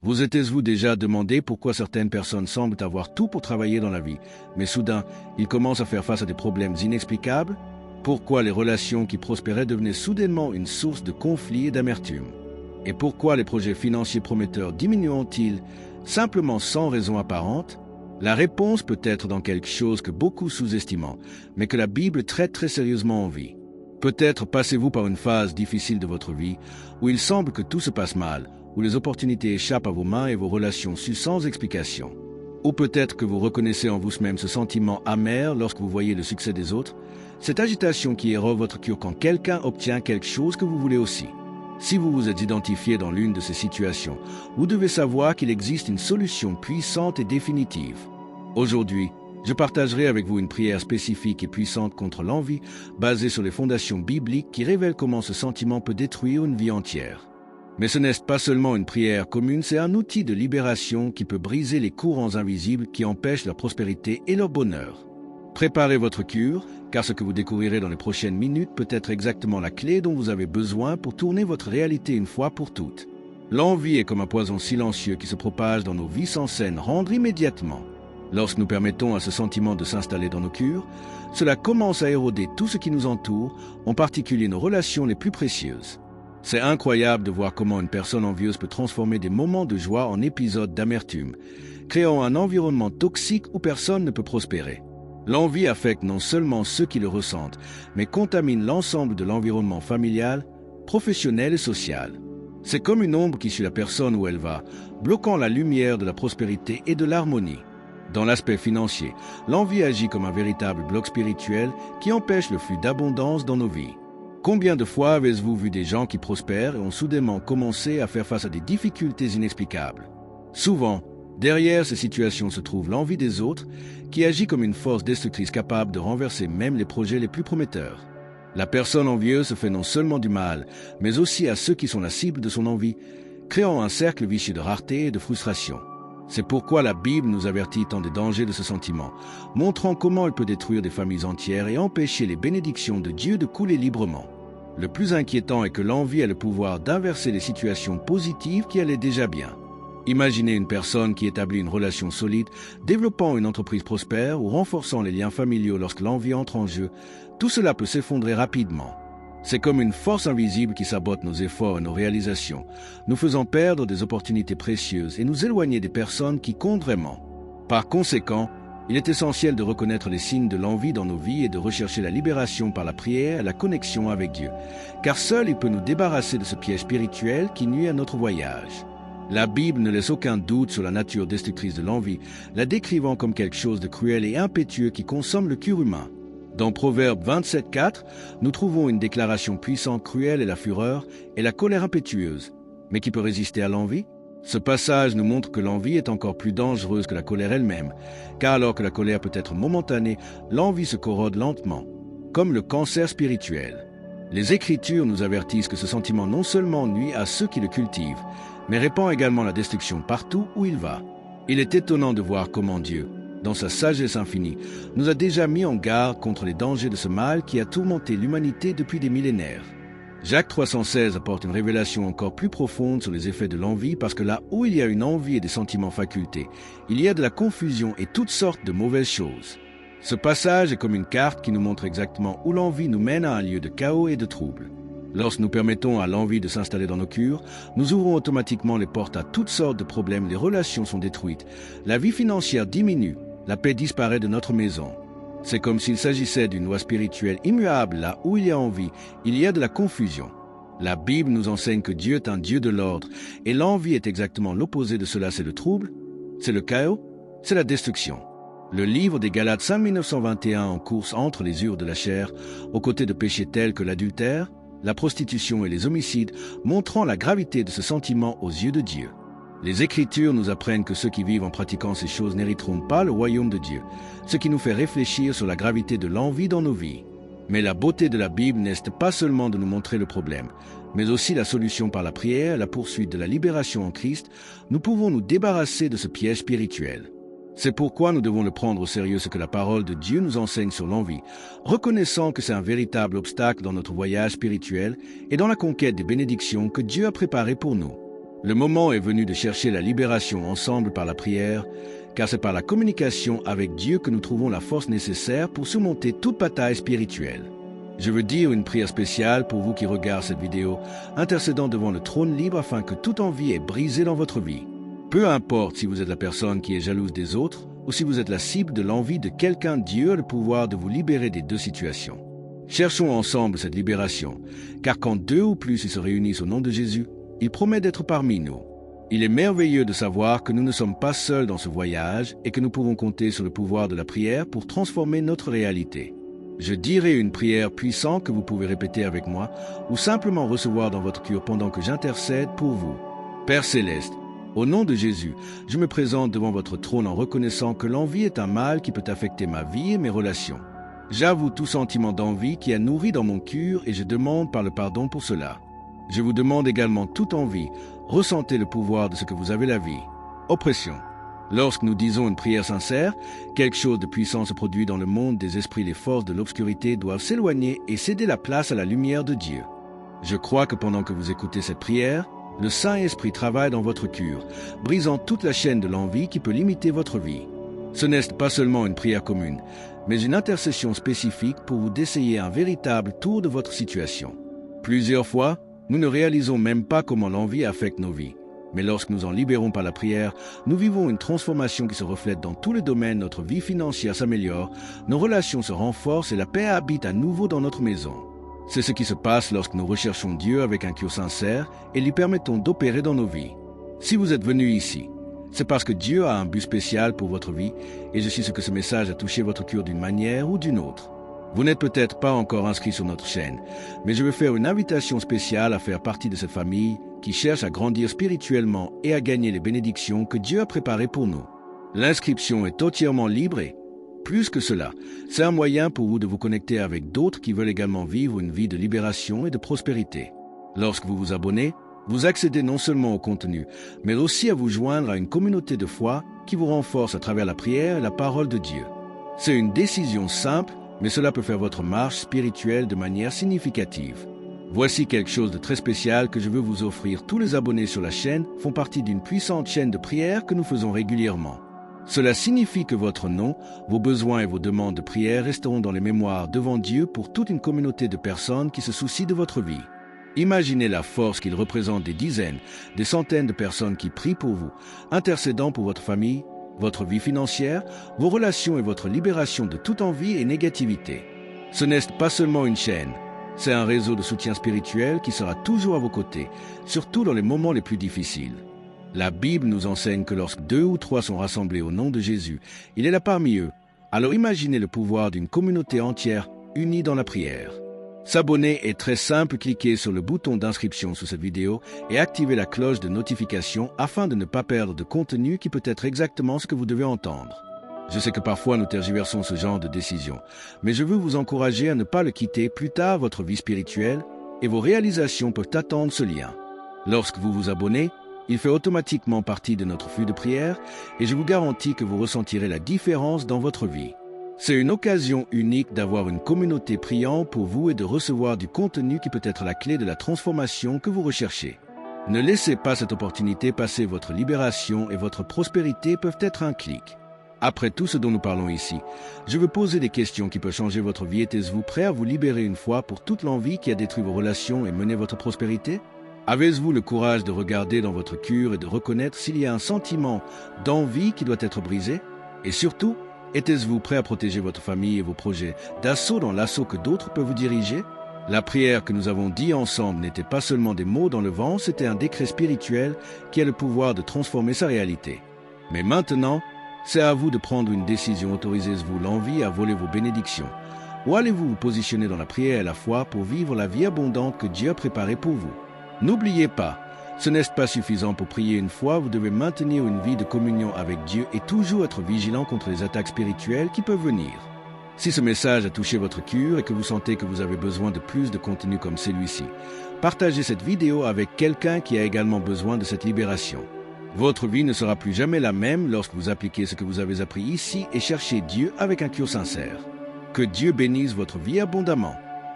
Vous êtes-vous déjà demandé pourquoi certaines personnes semblent avoir tout pour travailler dans la vie, mais soudain, ils commencent à faire face à des problèmes inexplicables? Pourquoi les relations qui prospéraient devenaient soudainement une source de conflits et d'amertume? Et pourquoi les projets financiers prometteurs diminuent-ils simplement sans raison apparente? La réponse peut être dans quelque chose que beaucoup sous-estiment, mais que la Bible traite très sérieusement en vie. Peut-être passez-vous par une phase difficile de votre vie où il semble que tout se passe mal, où les opportunités échappent à vos mains et vos relations s'usent sans explication. Ou peut-être que vous reconnaissez en vous-même ce sentiment amer lorsque vous voyez le succès des autres, cette agitation qui érode votre cœur quand quelqu'un obtient quelque chose que vous voulez aussi. Si vous vous êtes identifié dans l'une de ces situations, vous devez savoir qu'il existe une solution puissante et définitive. Aujourd'hui, je partagerai avec vous une prière spécifique et puissante contre l'envie, basée sur les fondations bibliques qui révèlent comment ce sentiment peut détruire une vie entière. Mais ce n'est pas seulement une prière commune, c'est un outil de libération qui peut briser les courants invisibles qui empêchent leur prospérité et leur bonheur. Préparez votre cure, car ce que vous découvrirez dans les prochaines minutes peut être exactement la clé dont vous avez besoin pour tourner votre réalité une fois pour toutes. L'envie est comme un poison silencieux qui se propage dans nos vies sans scène rendre immédiatement. Lorsque nous permettons à ce sentiment de s'installer dans nos cœurs, cela commence à éroder tout ce qui nous entoure, en particulier nos relations les plus précieuses. C'est incroyable de voir comment une personne envieuse peut transformer des moments de joie en épisodes d'amertume, créant un environnement toxique où personne ne peut prospérer. L'envie affecte non seulement ceux qui le ressentent, mais contamine l'ensemble de l'environnement familial, professionnel et social. C'est comme une ombre qui suit la personne où elle va, bloquant la lumière de la prospérité et de l'harmonie. Dans l'aspect financier, l'envie agit comme un véritable bloc spirituel qui empêche le flux d'abondance dans nos vies. Combien de fois avez-vous vu des gens qui prospèrent et ont soudainement commencé à faire face à des difficultés inexplicables? Souvent, derrière ces situations se trouve l'envie des autres qui agit comme une force destructrice capable de renverser même les projets les plus prometteurs. La personne envieuse se fait non seulement du mal, mais aussi à ceux qui sont la cible de son envie, créant un cercle vicieux de rareté et de frustration. C'est pourquoi la Bible nous avertit tant des dangers de ce sentiment, montrant comment il peut détruire des familles entières et empêcher les bénédictions de Dieu de couler librement. Le plus inquiétant est que l'envie a le pouvoir d'inverser les situations positives qui allaient déjà bien. Imaginez une personne qui établit une relation solide, développant une entreprise prospère ou renforçant les liens familiaux lorsque l'envie entre en jeu. Tout cela peut s'effondrer rapidement. C'est comme une force invisible qui sabote nos efforts et nos réalisations, nous faisant perdre des opportunités précieuses et nous éloigner des personnes qui comptent vraiment. Par conséquent, il est essentiel de reconnaître les signes de l'envie dans nos vies et de rechercher la libération par la prière et la connexion avec Dieu, car seul il peut nous débarrasser de ce piège spirituel qui nuit à notre voyage. La Bible ne laisse aucun doute sur la nature destructrice de l'envie, la décrivant comme quelque chose de cruel et impétueux qui consomme le cœur humain. Dans Proverbe 27:4, nous trouvons une déclaration puissante, cruelle est la fureur et la colère impétueuse, mais qui peut résister à l'envie? Ce passage nous montre que l'envie est encore plus dangereuse que la colère elle-même, car alors que la colère peut être momentanée, l'envie se corrode lentement, comme le cancer spirituel. Les Écritures nous avertissent que ce sentiment non seulement nuit à ceux qui le cultivent, mais répand également la destruction partout où il va. Il est étonnant de voir comment Dieu, dans sa sagesse infinie, nous a déjà mis en garde contre les dangers de ce mal qui a tourmenté l'humanité depuis des millénaires. Jacques 3,16 apporte une révélation encore plus profonde sur les effets de l'envie parce que là où il y a une envie et des sentiments facultés, il y a de la confusion et toutes sortes de mauvaises choses. Ce passage est comme une carte qui nous montre exactement où l'envie nous mène à un lieu de chaos et de trouble. Lorsque nous permettons à l'envie de s'installer dans nos cœurs, nous ouvrons automatiquement les portes à toutes sortes de problèmes, les relations sont détruites, la vie financière diminue, la paix disparaît de notre maison. C'est comme s'il s'agissait d'une loi spirituelle immuable. Là où il y a envie, il y a de la confusion. La Bible nous enseigne que Dieu est un Dieu de l'ordre, et l'envie est exactement l'opposé de cela. C'est le trouble, c'est le chaos, c'est la destruction. Le livre des Galates 5:1921 en course entre les ures de la chair, aux côtés de péchés tels que l'adultère, la prostitution et les homicides, montrant la gravité de ce sentiment aux yeux de Dieu. Les Écritures nous apprennent que ceux qui vivent en pratiquant ces choses n'hériteront pas le royaume de Dieu, ce qui nous fait réfléchir sur la gravité de l'envie dans nos vies. Mais la beauté de la Bible n'est pas seulement de nous montrer le problème, mais aussi la solution par la prière et la poursuite de la libération en Christ. Nous pouvons nous débarrasser de ce piège spirituel. C'est pourquoi nous devons le prendre au sérieux ce que la parole de Dieu nous enseigne sur l'envie, reconnaissant que c'est un véritable obstacle dans notre voyage spirituel et dans la conquête des bénédictions que Dieu a préparées pour nous. Le moment est venu de chercher la libération ensemble par la prière, car c'est par la communication avec Dieu que nous trouvons la force nécessaire pour surmonter toute bataille spirituelle. Je veux dire une prière spéciale pour vous qui regardez cette vidéo, intercédant devant le trône libre afin que toute envie est brisée dans votre vie. Peu importe si vous êtes la personne qui est jalouse des autres ou si vous êtes la cible de l'envie de quelqu'un, Dieu a le pouvoir de vous libérer des deux situations. Cherchons ensemble cette libération, car quand deux ou plus se réunissent au nom de Jésus, il promet d'être parmi nous. Il est merveilleux de savoir que nous ne sommes pas seuls dans ce voyage et que nous pouvons compter sur le pouvoir de la prière pour transformer notre réalité. Je dirai une prière puissante que vous pouvez répéter avec moi ou simplement recevoir dans votre cœur pendant que j'intercède pour vous. Père Céleste, au nom de Jésus, je me présente devant votre trône en reconnaissant que l'envie est un mal qui peut affecter ma vie et mes relations. J'avoue tout sentiment d'envie qui a nourri dans mon cœur et je demande par le pardon pour cela. Je vous demande également toute envie, ressentez le pouvoir de ce que vous avez la vie. Oppression. Lorsque nous disons une prière sincère, quelque chose de puissant se produit dans le monde des esprits. Les forces de l'obscurité doivent s'éloigner et céder la place à la lumière de Dieu. Je crois que pendant que vous écoutez cette prière, le Saint-Esprit travaille dans votre cœur, brisant toute la chaîne de l'envie qui peut limiter votre vie. Ce n'est pas seulement une prière commune, mais une intercession spécifique pour vous d'essayer un véritable tour de votre situation. Plusieurs fois, nous ne réalisons même pas comment l'envie affecte nos vies. Mais lorsque nous en libérons par la prière, nous vivons une transformation qui se reflète dans tous les domaines. Notre vie financière s'améliore, nos relations se renforcent et la paix habite à nouveau dans notre maison. C'est ce qui se passe lorsque nous recherchons Dieu avec un cœur sincère et lui permettons d'opérer dans nos vies. Si vous êtes venu ici, c'est parce que Dieu a un but spécial pour votre vie et je suis sûr que ce message a touché votre cœur d'une manière ou d'une autre. Vous n'êtes peut-être pas encore inscrit sur notre chaîne, mais je veux faire une invitation spéciale à faire partie de cette famille qui cherche à grandir spirituellement et à gagner les bénédictions que Dieu a préparées pour nous. L'inscription est entièrement libre et, plus que cela, c'est un moyen pour vous de vous connecter avec d'autres qui veulent également vivre une vie de libération et de prospérité. Lorsque vous vous abonnez, vous accédez non seulement au contenu, mais aussi à vous joindre à une communauté de foi qui vous renforce à travers la prière et la parole de Dieu. C'est une décision simple, mais cela peut faire votre marche spirituelle de manière significative. Voici quelque chose de très spécial que je veux vous offrir. Tous les abonnés sur la chaîne font partie d'une puissante chaîne de prière que nous faisons régulièrement. Cela signifie que votre nom, vos besoins et vos demandes de prière resteront dans les mémoires devant Dieu pour toute une communauté de personnes qui se soucient de votre vie. Imaginez la force qu'il représente des dizaines, des centaines de personnes qui prient pour vous, intercédant pour votre famille, votre vie financière, vos relations et votre libération de toute envie et négativité. Ce n'est pas seulement une chaîne, c'est un réseau de soutien spirituel qui sera toujours à vos côtés, surtout dans les moments les plus difficiles. La Bible nous enseigne que lorsque 2 ou 3 sont rassemblés au nom de Jésus, il est là parmi eux. Alors imaginez le pouvoir d'une communauté entière unie dans la prière. S'abonner est très simple, cliquez sur le bouton d'inscription sous cette vidéo et activez la cloche de notification afin de ne pas perdre de contenu qui peut être exactement ce que vous devez entendre. Je sais que parfois nous tergiversons ce genre de décision, mais je veux vous encourager à ne pas le quitter. Plus tard, votre vie spirituelle et vos réalisations peuvent attendre ce lien. Lorsque vous vous abonnez, il fait automatiquement partie de notre flux de prière et je vous garantis que vous ressentirez la différence dans votre vie. C'est une occasion unique d'avoir une communauté priant pour vous et de recevoir du contenu qui peut être la clé de la transformation que vous recherchez. Ne laissez pas cette opportunité passer. Votre libération et votre prospérité peuvent être un clic. Après tout ce dont nous parlons ici, je veux poser des questions qui peuvent changer votre vie. Êtes-vous prêt à vous libérer une fois pour toute l'envie qui a détruit vos relations et mené votre prospérité? Avez-vous le courage de regarder dans votre cœur et de reconnaître s'il y a un sentiment d'envie qui doit être brisé? Et surtout, êtes-vous prêt à protéger votre famille et vos projets d'assaut dans l'assaut que d'autres peuvent vous diriger? La prière que nous avons dit ensemble n'était pas seulement des mots dans le vent, c'était un décret spirituel qui a le pouvoir de transformer sa réalité. Mais maintenant, c'est à vous de prendre une décision. Autorisez-vous l'envie à voler vos bénédictions? Ou allez-vous vous positionner dans la prière et la foi pour vivre la vie abondante que Dieu a préparée pour vous? N'oubliez pas, ce n'est pas suffisant pour prier une fois, vous devez maintenir une vie de communion avec Dieu et toujours être vigilant contre les attaques spirituelles qui peuvent venir. Si ce message a touché votre cœur et que vous sentez que vous avez besoin de plus de contenu comme celui-ci, partagez cette vidéo avec quelqu'un qui a également besoin de cette libération. Votre vie ne sera plus jamais la même lorsque vous appliquez ce que vous avez appris ici et cherchez Dieu avec un cœur sincère. Que Dieu bénisse votre vie abondamment.